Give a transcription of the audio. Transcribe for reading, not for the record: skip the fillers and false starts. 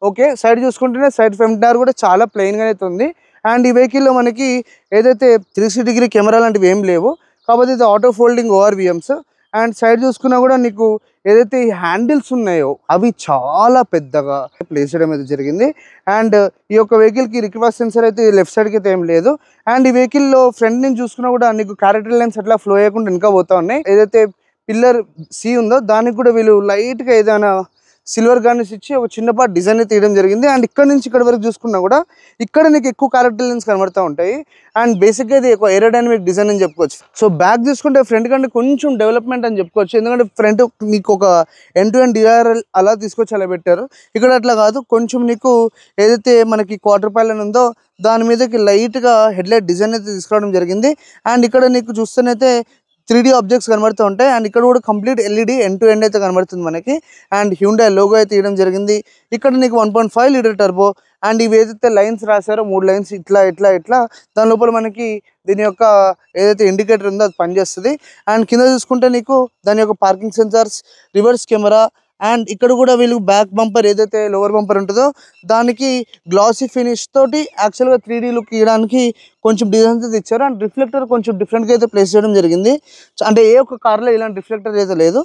Okay. Side చూసుకుంటేనే side front door కూడా చాలా ప్లెయిన్‌గా అయితే ఉంది. అండ్ ఈ వెహికల్‌లో మనకి ఏదైతే 360 డిగ్రీ కెమెరా లాంటివి ఏం లేవు. కాకపోతే ఇది ఆటో ఫోల్డింగ్ ఓఆర్‌వీఎమ్స్. అండ్ సైడ్ చూసుకున్నా కూడా నీకు ఏదైతే ఈ హ్యాండిల్స్ ఉన్నాయో అవి చాలా పెద్దగా ప్లేస్ చేయడం అయితే జరిగింది. అండ్ ఈ యొక్క వెహికల్‌కి రివర్స్ సెన్సార్ అయితే లెఫ్ట్ సైడ్‌కి అయితే ఏం లేదు. అండ్ ఈ వెహికల్‌లో ఫ్రంట్ నుంచి చూసుకున్నా కూడా నీకు క్యారెక్టర్ లైన్స్ అట్లా ఫ్లో అయ్యకుండా వెనక పోతా ఉన్నాయి. ఏదైతే పిల్లర్ సి ఉందో దానికి కూడా వీళ్ళు లైట్‌గా ఏదైనా సిల్వర్ గార్నిష్ ఇచ్చి ఒక చిన్నపాటి డిజైన్ అయితే తీయడం జరిగింది. అండ్ ఇక్కడ నుంచి ఇక్కడ వరకు చూసుకున్నా కూడా ఇక్కడ నీకు ఎక్కువ క్యారెక్టర్ లైన్స్ కనబడతా ఉంటాయి. అండ్ బేసిక్గా ఇది ఒక ఏరోడైనమిక్ డిజైన్ అని చెప్పుకోవచ్చు. సో బ్యాక్ చూసుకుంటే ఫ్రంట్ కంటే కొంచెం డెవలప్మెంట్ అని చెప్పుకోవచ్చు. ఎందుకంటే ఫ్రంట్ నీకు ఒక ఎండ్ టు ఎండ్ డిఆర్ఎల్ అలా తీసుకొచ్చి అలా పెట్టారు. ఇక్కడ అట్లా కాదు, కొంచెం నీకు ఏదైతే మనకి క్వార్టర్ పైలన్ ఉందో దాని మీదకి లైట్గా హెడ్లైట్ డిజైన్ అయితే తీసుకురావడం జరిగింది. అండ్ ఇక్కడ నీకు చూస్తేనైతే 3D ఆబ్జెక్ట్స్ కనబడుతూ ఉంటాయి. అండ్ ఇక్కడ కూడా complete LED end to end అయితే కనబడుతుంది మనకి. అండ్ హ్యుండాయ్ లోగో అయితే తీయడం జరిగింది. ఇక్కడ నీకు 1.5 లీటర్ టర్బో. అండ్ ఇవి ఏదైతే లైన్స్ రాశారో 3 లైన్స్ ఇట్లా ఇట్లా ఇట్లా దాని లోపల మనకి దీని యొక్క ఏదైతే ఇండికేటర్ ఉందో అది పనిచేస్తుంది. అండ్ కింద చూసుకుంటే నీకు దాని యొక్క parking sensors, reverse camera. And ఇక్కడ కూడా వీళ్ళు బ్యాక్ బంపర్ ఏదైతే లోవర్ బంపర్ ఉంటుందో దానికి గ్లాసీ ఫినిష్ తోటి యాక్చువల్గా 3D లుక్ ఇవ్వడానికి కొంచెం డిజైన్స్ అయితే ఇచ్చారు. అండ్ రిఫ్లెక్టర్ కొంచెం డిఫరెంట్గా అయితే ప్లేస్ చేయడం జరిగింది. అంటే ఏ ఒక్క కార్లో ఇలాంటి రిఫ్లెక్టర్ అయితే లేదు.